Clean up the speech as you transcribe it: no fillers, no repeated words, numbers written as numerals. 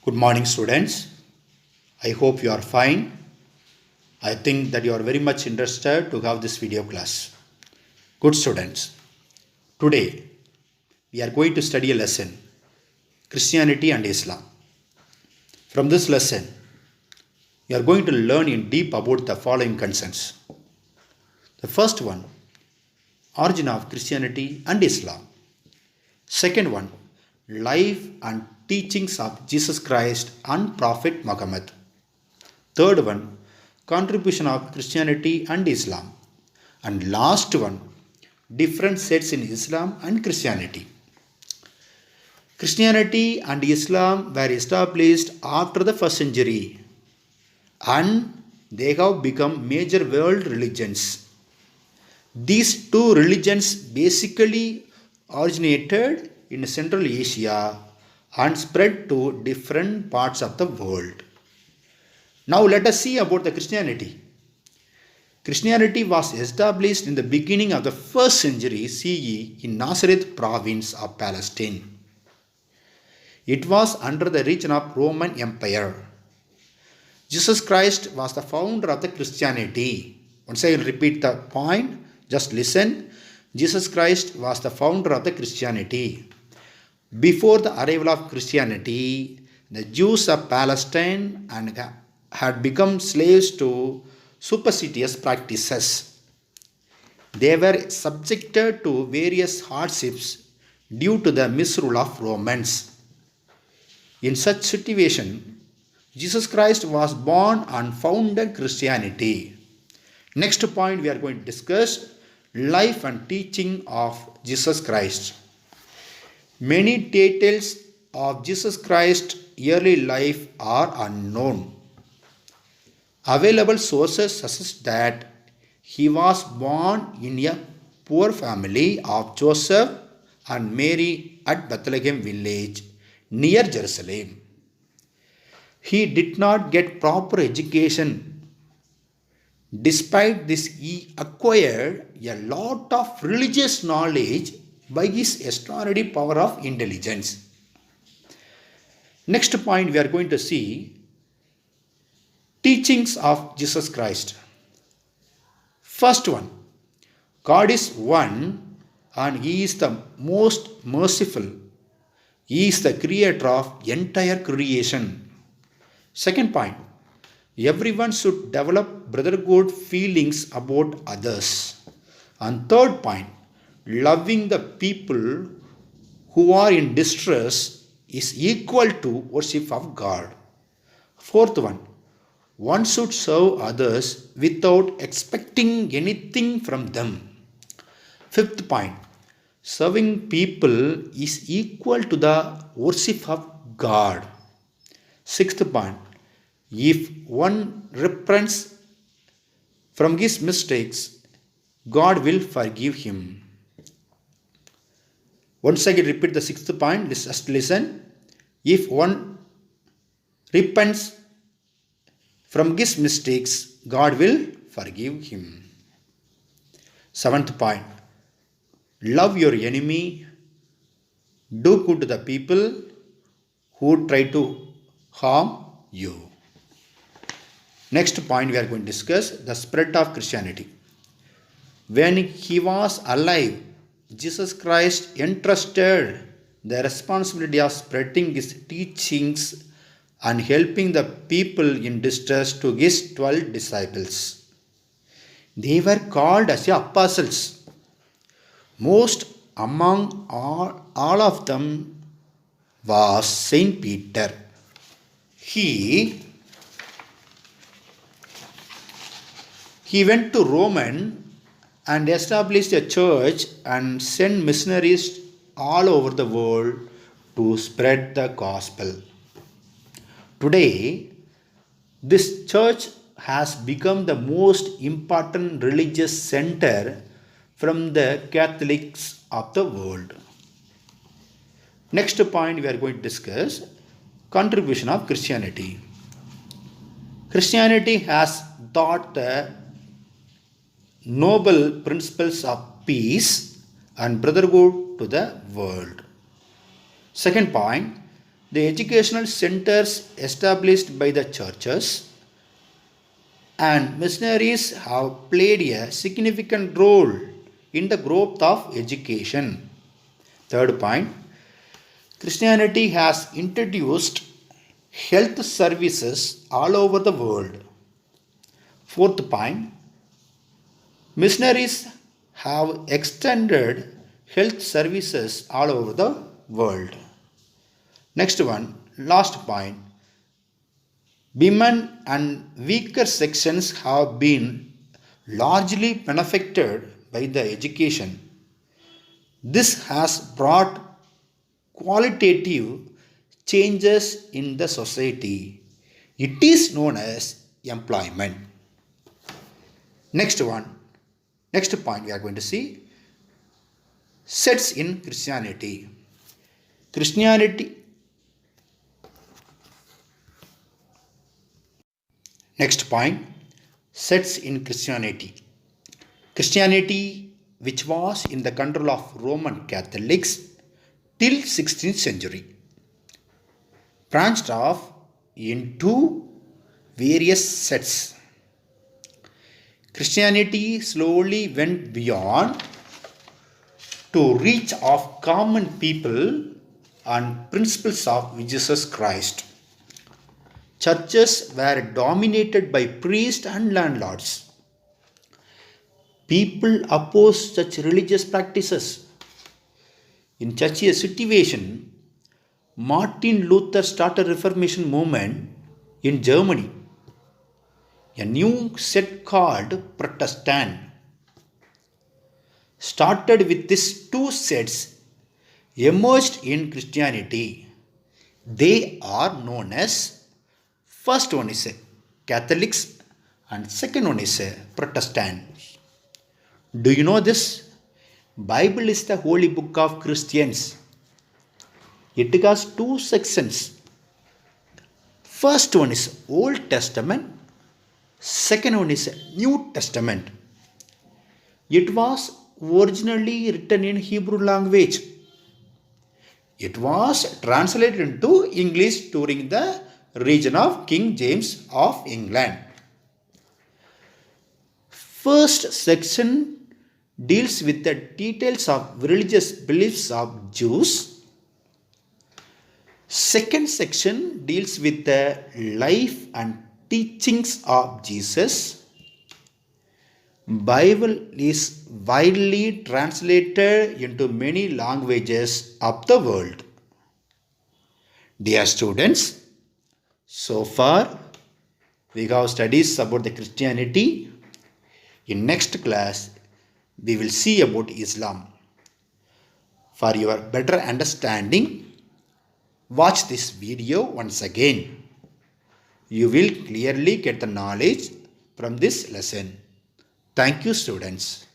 Good morning, students. I hope you are fine. I think that you are very much interested to have this video class. Good students, today we are going to study a lesson, Christianity and Islam. From this lesson, you are going to learn in deep about the following concerns. The first one, origin of Christianity and Islam. Second one, life and teachings of Jesus Christ and Prophet Muhammad. Third one, contribution of Christianity and Islam. And last one, different sects in Islam and Christianity. Christianity and Islam were established after the first century and they have become major world religions. These two religions basically originated in Central Asia and spread to different parts of the world. Now let us see about the Christianity. Christianity was established in the beginning of the 1st century CE in Nazareth province of Palestine. It was under the region of Roman Empire. Jesus Christ was the founder of the Christianity. Once I will repeat the point, just listen. Jesus Christ was the founder of the Christianity. Before the arrival of Christianity, the Jews of Palestine had become slaves to superstitious practices. They were subjected to various hardships due to the misrule of Romans. In such situation, Jesus Christ was born and founded Christianity. Next point we are going to discuss, life and teaching of Jesus Christ. Many details of Jesus Christ's early life are unknown. Available sources suggest that he was born in a poor family of Joseph and Mary at Bethlehem village near Jerusalem. He did not get proper education. Despite this, he acquired a lot of religious knowledge by his extraordinary power of intelligence. Next point we are going to see, teachings of Jesus Christ. First one, God is one and he is the most merciful. He is the creator of entire creation. Second point, everyone should develop brotherhood feelings about others. And third point, loving the people who are in distress is equal to worship of God. Fourth one should serve others without expecting anything from them. Fifth point, serving people is equal to the worship of God. Sixth point, if one repents from his mistakes, God will forgive him. Once again repeat the sixth point, just listen. If one repents from his mistakes, God will forgive him. Seventh point, love your enemy, do good to the people who try to harm you. Next point we are going to discuss, the spread of Christianity. When he was alive, Jesus Christ entrusted the responsibility of spreading his teachings and helping the people in distress to his 12 disciples. They were called as apostles. Most among all of them was Saint Peter. He went to Rome and established a church and sent missionaries all over the world to spread the gospel. Today, this church has become the most important religious center from the Catholics of the world. Next point we are going to discuss, contribution of Christianity. Christianity has taught the noble principles of peace and brotherhood to the world. Second point, the educational centers established by the churches and missionaries have played a significant role in the growth of education. Third point, Christianity has introduced health services all over the world. Fourth point, missionaries have extended health services all over the world. Next one, last point, women and weaker sections have been largely benefited by the education. This has brought qualitative changes in the society. It is known as employment. Next point we are going to see sets in Christianity. Next point, sets in Christianity. Christianity, which was in the control of Roman Catholics till 16th century, branched off into various sets. Christianity slowly went beyond to reach of common people and principles of Jesus Christ. Churches were dominated by priests and landlords. People opposed such religious practices. In such a situation, Martin Luther started a Reformation movement in Germany. A new sect called Protestant started with these two sets emerged in Christianity. They are known as, first one is Catholics and second one is Protestants. Do you know this? Bible is the holy book of Christians. It has two sections. First one is Old Testament. Second one is New Testament. It was originally written in Hebrew language. It was translated into English during the region of King James of England. First section deals with the details of religious beliefs of Jews. Second section deals with the life and teachings of Jesus. Bible is widely translated into many languages of the world. Dear students, so far we have studies about the Christianity. In next class we will see about Islam. For your better understanding, watch this video once again. You will clearly get the knowledge from this lesson. Thank you, students.